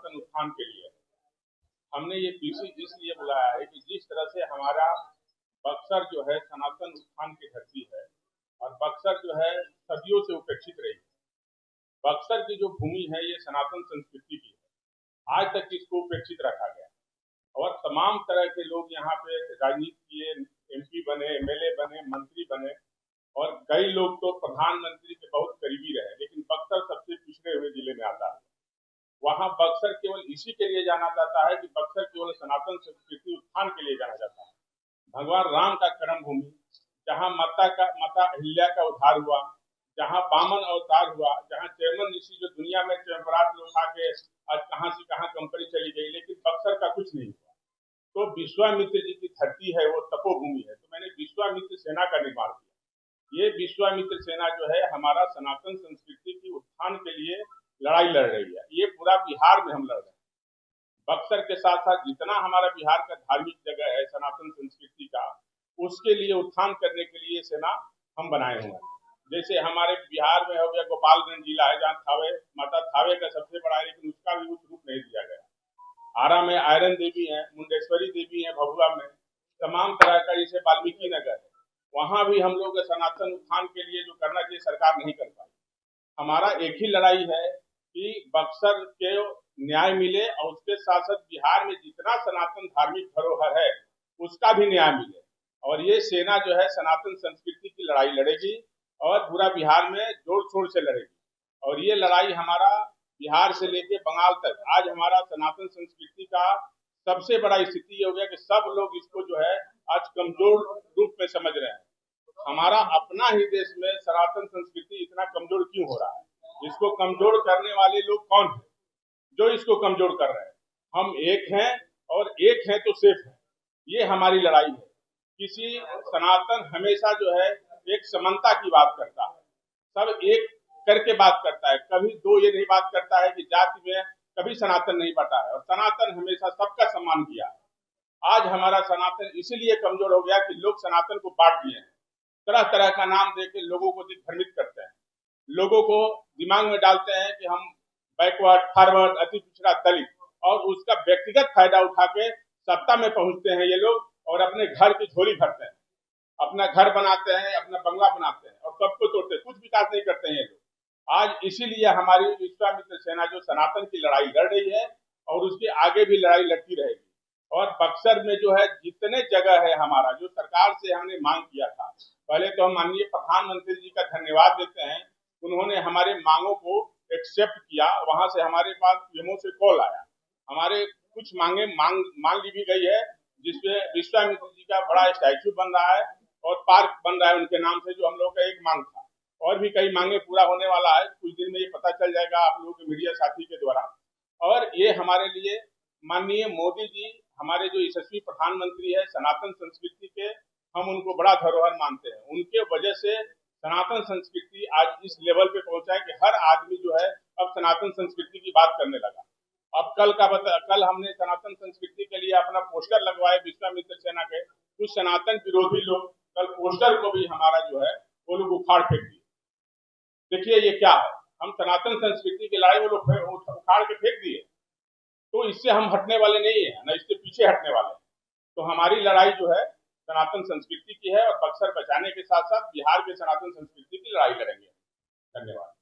सनातन उत्थान के लिए। हमने ये पीसी इसलिए बुलाया है कि जिस तरह से हमारा बक्सर जो है सनातन उत्थान की धरती है और बक्सर जो है सदियों से उपेक्षित रही है। बक्सर की जो भूमि है ये सनातन संस्कृति की है, आज तक इसको उपेक्षित रखा गया और तमाम तरह के लोग यहाँ पे राजनीति किए, एमपी बने, एमएलए बने, मंत्री बने और कई लोग तो प्रधानमंत्री के बहुत करीबी रहे, लेकिन बक्सर सबसे पिछड़े हुए जिले में आता है। वहां बक्सर केवल इसी के लिए जाना जाता है कि बक्सर केवल सनातन संस्कृति उत्थान के लिए जाना जाता है। भगवान राम का कर्म भूमि, जहाँ माता अहिल्या का उद्धार हुआ, जहाँ वामन अवतार हुआ, जहाँ चैमन ऋषि जो दुनिया में चैम्बरात लोग आके आज कहाँ से कहाँ कंपनी चली गई, लेकिन बक्सर का कुछ नहीं हुआ। तो विश्वामित्र जी की धरती है, वो तपोभूमि है, तो मैंने विश्वामित्र सेना का निर्माण किया। ये विश्वामित्र सेना जो है हमारा सनातन संस्कृति की उत्थान के लिए लड़ाई लड़ रही है। ये पूरा बिहार में हम लड़ रहे हैं। बक्सर के साथ साथ जितना हमारा बिहार का धार्मिक जगह है सनातन संस्कृति का, उसके लिए उत्थान करने के लिए सेना हम बनाए हुए हैं। जैसे हमारे बिहार में हो गया गोपालगंज जिला है, जहाँ थावे माता थावे का सबसे बड़ा है, लेकिन उसका भी उस रूप नहीं दिया गया। आरा में आयरन देवी है, मुंडेश्वरी देवी है, भभुआ में तमाम तरह का, जैसे वाल्मीकि नगर है, वहां भी हम लोग सनातन उत्थान के लिए जो करना चाहिए सरकार नहीं कर पाई। हमारा एक ही लड़ाई है कि बक्सर के न्याय मिले और उसके साथ साथ बिहार में जितना सनातन धार्मिक धरोहर है उसका भी न्याय मिले। और ये सेना जो है सनातन संस्कृति की लड़ाई लड़ेगी और पूरा बिहार में जोड़ शोर से लड़ेगी। और ये लड़ाई हमारा बिहार से लेके बंगाल तक, आज हमारा सनातन संस्कृति का सबसे बड़ा स्थिति ये हो गया कि सब लोग इसको जो है आज कमजोर रूप में समझ रहे हैं। हमारा अपना ही देश में सनातन संस्कृति इतना कमजोर क्यों हो रहा है? इसको कमजोर करने वाले लोग कौन है जो इसको कमजोर कर रहे हैं? हम एक हैं और एक हैं तो सेफ है। ये हमारी लड़ाई है। किसी सनातन हमेशा जो है एक समानता की बात करता है, सब एक करके बात करता है, कभी दो ये नहीं बात करता है कि जाति में कभी सनातन नहीं बटा है। और सनातन हमेशा सबका सम्मान किया है। आज हमारा सनातन इसीलिए कमजोर हो गया कि लोग सनातन को बांट दिए हैं, तरह तरह का नाम देके लोगों को दिग्भ्रमित करते हैं, लोगों को दिमाग में डालते हैं कि हम बैकवर्ड, फॉरवर्ड, अति पिछड़ा, दलित, और उसका व्यक्तिगत फायदा उठा के सत्ता में पहुंचते हैं ये लोग और अपने घर की झोली भरते हैं, अपना घर बनाते हैं, अपना बंगला बनाते हैं और सबको तोड़ते हैं, कुछ विकास नहीं करते हैं ये लोग। आज इसीलिए हमारी विश्वामित्र सेना जो सनातन की लड़ाई लड़ रही है और उसके आगे भी लड़ाई लड़ती रहेगी। और बक्सर में जो है जितने जगह है हमारा, जो सरकार से हमने मांग किया था, पहले तो हम माननीय प्रधानमंत्री जी का धन्यवाद देते हैं, उन्होंने हमारे मांगों को एक्सेप्ट किया। वहां से हमारे पास पीएमओ से कॉल आया, हमारे कुछ मांगे मान ली भी गई है, जिसमें विश्वामित्र जी का बड़ा स्टैच्यू बन रहा है और पार्क बन रहा है उनके नाम से, जो हम लोग का एक मांग था। और भी कई मांगे पूरा होने वाला है, कुछ दिन में ये पता चल जाएगा आप लोगों के मीडिया साथी के द्वारा। और ये हमारे लिए माननीय मोदी जी, हमारे जो यशस्वी प्रधानमंत्री है सनातन संस्कृति के, हम उनको बड़ा धरोहर मानते हैं। उनके वजह से सनातन संस्कृति आज इस लेवल पे पहुंचा है कि हर आदमी जो है अब सनातन संस्कृति की बात करने लगा। अब कल हमने सनातन संस्कृति के लिए अपना पोस्टर लगवाए विश्वामित्र सेना के, कुछ सनातन विरोधी लोग कल पोस्टर को भी हमारा जो है वो लोग उखाड़ फेंक दिए। देखिए ये क्या है, हम सनातन संस्कृति की लड़ाई वो लोग उखाड़ के फेंक दिए, तो इससे हम हटने वाले नहीं है, न इसके पीछे हटने वाले हैं। तो हमारी लड़ाई जो है सनातन संस्कृति की है और बक्सर बचाने के साथ साथ बिहार के सनातन संस्कृति की लड़ाई लड़ेंगे। धन्यवाद।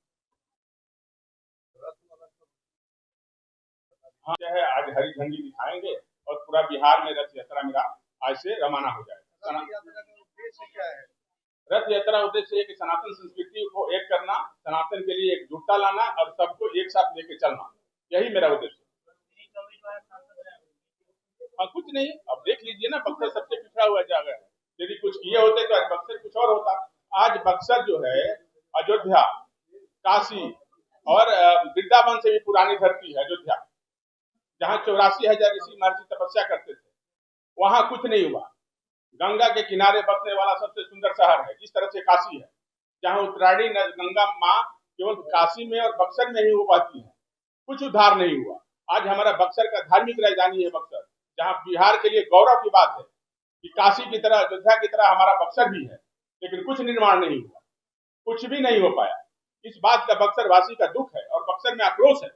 हाँ है, आज हरी झंडी दिखाएंगे और पूरा बिहार में रथ यात्रा मेरा आज से रवाना हो जाएगा। रथ यात्रा उद्देश्य है कि सनातन संस्कृति को एक करना, सनातन के लिए एकजुटता लाना और सबको एक साथ लेके चलना, यही मेरा उद्देश्य है। हाँ कुछ नहीं, अब देख लीजिए ना, बक्सर सबसे पिछड़ा हुआ जगह है। यदि कुछ किए होते तो आज बक्सर कुछ और होता। आज बक्सर जो है अयोध्या, काशी और वृंदावन से भी पुरानी धरती है अयोध्या, जहाँ 84,000 ऋषि महर्षि तपस्या करते थे, वहां कुछ नहीं हुआ। गंगा के किनारे बसने वाला सबसे सुंदर शहर है, जिस तरह से काशी है, जहाँ उत्तरायणी गंगा माँ केवल काशी में और बक्सर में ही हो पाती है, कुछ उद्धार नहीं हुआ। आज हमारा बक्सर का धार्मिक राजधानी है बक्सर, जहाँ बिहार के लिए गौरव की बात है कि काशी की तरह, अयोध्या की तरह हमारा बक्सर भी है, लेकिन कुछ निर्माण नहीं हुआ, कुछ भी नहीं हो पाया। इस बात का बक्सर वासी का दुख है और बक्सर में आक्रोश है।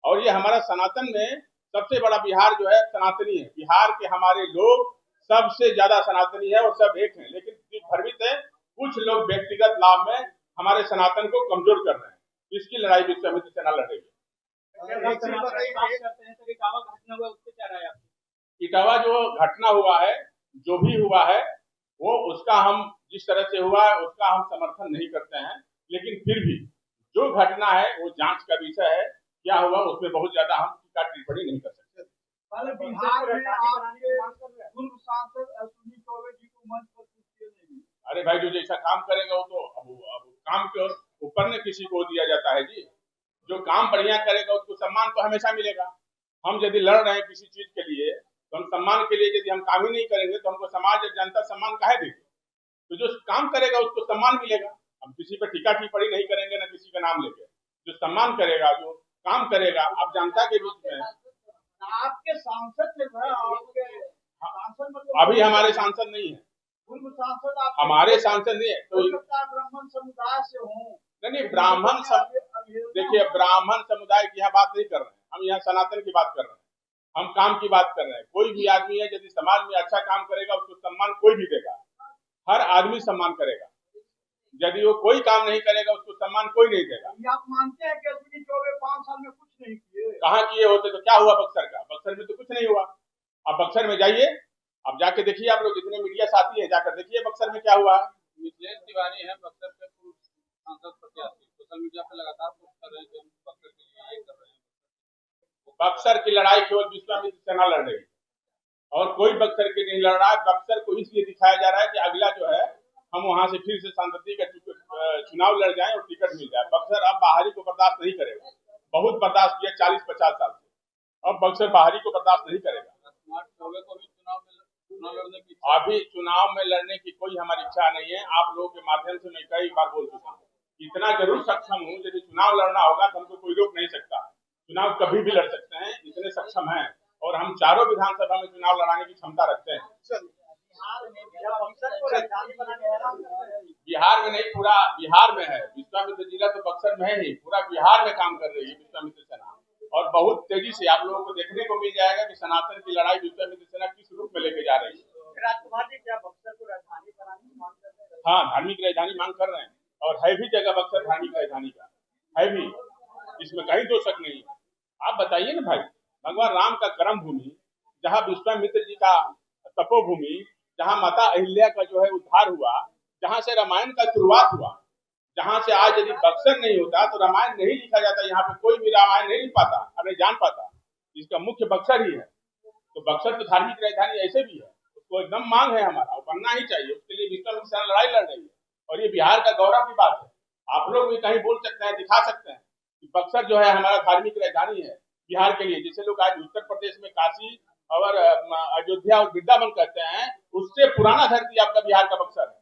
और ये हमारा सनातन में सबसे बड़ा बिहार जो है सनातनी है। बिहार के हमारे लोग सबसे ज्यादा सनातनी है और सब एक है, लेकिन भ्रमित है कुछ लोग व्यक्तिगत लाभ में हमारे सनातन को कमजोर कर रहे हैं। इसकी लड़ाई विश्वामित्र सेना लड़ेगी। इटावा जो घटना हुआ है, जो भी हुआ है, वो उसका हम जिस तरह से हुआ है उसका हम समर्थन नहीं करते हैं, लेकिन फिर भी जो घटना है वो जांच का विषय है। क्या हुआ उसमें बहुत ज्यादा हम टीका टिप्पणी नहीं कर सकते। बिहार में आपके पूर्व सांसद अश्विनी चौबे जी को मंच पर नहीं। अरे भाई, जो जैसा काम करेगा वो तो अब काम के ऊपर में किसी को दिया जाता है जी। जो काम बढ़िया करेगा उसको सम्मान तो हमेशा मिलेगा। हम यदि लड़ रहे हैं किसी चीज के लिए तो हम सम्मान के लिए यदि हम काम ही नहीं करेंगे तो हमको समाज और जनता सम्मान काहे देगी? तो जो काम करेगा उसको सम्मान मिलेगा। हम किसी पर टीका टिप्पणी नहीं करेंगे, ना किसी का नाम लेके। जो सम्मान करेगा, जो काम करेगा, अब जनता के बीच में आपके सांसद जो है, आपके सांसद मतलब अभी हमारे सांसद नहीं है, पूर्व सांसद हमारे सांसद नहीं है तो ब्राह्मण समुदाय से हूँ। नहीं, ब्राह्मण देखिए, ब्राह्मण समुदाय की यहाँ बात नहीं कर रहे हैं, हम यहाँ सनातन की बात कर रहे हैं, हम काम की बात कर रहे हैं। कोई भी आदमी है यदि समाज में अच्छा काम करेगा उसको सम्मान कोई भी देगा, हर आदमी सम्मान करेगा। यदि वो कोई काम नहीं करेगा उसको सम्मान कोई नहीं देगा। आप मानते हैं कि अश्विनी चौबे 5 साल में कुछ नहीं किए? कहाँ किए होते तो क्या हुआ बक्सर का? बक्सर में तो कुछ नहीं हुआ। अब बक्सर में जाइए, अब जाके देखिए, आप लोग जितने मीडिया साथी है जाकर देखिए बक्सर में क्या हुआ। मिथिलेश तिवारी है बक्सर के पूर्व सांसद प्रत्याशी, सोशल मीडिया पर लगातार पोस्ट कर रहे हैं कि हम बक्सर के लिए ये कर रहे हैं। बक्सर की लड़ाई केवल विश्वामित्र सेना लड़ रही है और कोई बक्सर की नहीं लड़ रहा है। बक्सर को इसलिए दिखाया जा रहा है कि अगला जो है हम वहां से फिर से सांसदीय का चुनाव लड़ जाएं और टिकट मिल जाए। बक्सर अब बाहरी को बर्दाश्त नहीं करेगा, बहुत बर्दाश्त किया 40-50 साल से, अब बक्सर बाहरी को बर्दाश्त नहीं करेगा। अभी चुनाव में लड़ने की कोई हमारी इच्छा नहीं है। आप लोगों के माध्यम से मैं कई बार बोल चुका हूँ, इतना जरूर सक्षम हूँ, यदि चुनाव लड़ना होगा तो हमको कोई रोक नहीं सकता। चुनाव कभी भी लड़ सकते हैं, इतने सक्षम हैं और हम चारों विधानसभा में चुनाव लड़ाने की क्षमता रखते हैं। बिहार में नहीं, पूरा बिहार में है। विश्वामित्र जिला तो बक्सर में है ही, पूरा बिहार में काम कर रही है विश्वामित्र सेना। और बहुत तेजी से आप लोगों को देखने को मिल जाएगा कि सनातन की लड़ाई विश्वामित्र सेना किस रूप में लेके जा रही है। राजकुमार जी, क्या बक्सर को राजधानी बनाने की मांग कर रहे हैं? हाँ, धार्मिक राजधानी मांग कर रहे हैं और है भी जगह बक्सर धार्मिक राजधानी का है भी, इसमें कहीं दो शक नहीं है। आप बताइए ना भाई, भगवान राम का कर्म भूमि, जहाँ विश्वामित्र जी का तपोभूमि, जहाँ माता अहिल्या का जो है उद्धार हुआ, जहाँ से रामायण का शुरुआत हुआ, जहाँ से आज यदि बक्सर नहीं होता तो रामायण नहीं लिखा जाता। यहाँ पे कोई भी रामायण नहीं लिख पाता, हमें जान पाता। इसका मुख्य बक्सर ही है। तो बक्सर तो धार्मिक राजधानी ऐसे भी है, उसको एकदम मांग है हमारा, बनना ही चाहिए। उसके लिए विश्वामित्र सेना लड़ाई लड़ रही है और ये बिहार का गौरव की बात है। आप लोग भी कहीं बोल सकते हैं, दिखा सकते हैं कि बक्सर जो है हमारा धार्मिक राजधानी है बिहार के लिए। जैसे लोग आज उत्तर प्रदेश में काशी और अयोध्या और वृंदावन कहते हैं, उससे पुराना धरती आपका बिहार का बक्सर है।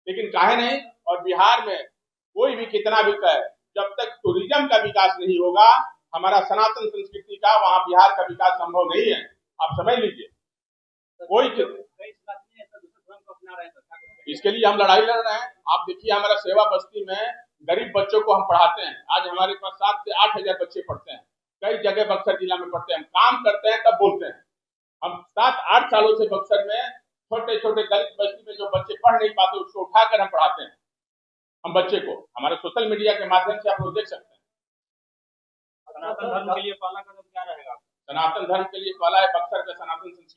लेकिन काहे नहीं, और बिहार में कोई भी कितना भी कहे, जब तक टूरिज्म का विकास नहीं होगा, हमारा सनातन संस्कृति का, वहाँ बिहार का विकास संभव नहीं है। आप समझ लीजिए। कोई इसके लिए हम लड़ाई लड़ रहे हैं। आप देखिए, हमारा सेवा बस्ती में गरीब बच्चों को हम पढ़ाते हैं। आज हमारे पास 7 से 8 हजार बच्चे पढ़ते हैं, कई जगह बक्सर जिला में पढ़ते हैं। हम काम करते हैं तब बोलते हैं। हम 7-8 सालों से बक्सर में छोटे छोटे दलित बस्ती में जो बच्चे पढ़ नहीं पाते उसको उठाकर हम पढ़ाते हैं। हम बच्चे को हमारे सोशल मीडिया के माध्यम से आप लोग देख सकते हैं। सनातन धर्म के लिए पहला कदम क्या रहेगा? सनातन धर्म के लिए पहला है बक्सर का सनातन संस्कृति।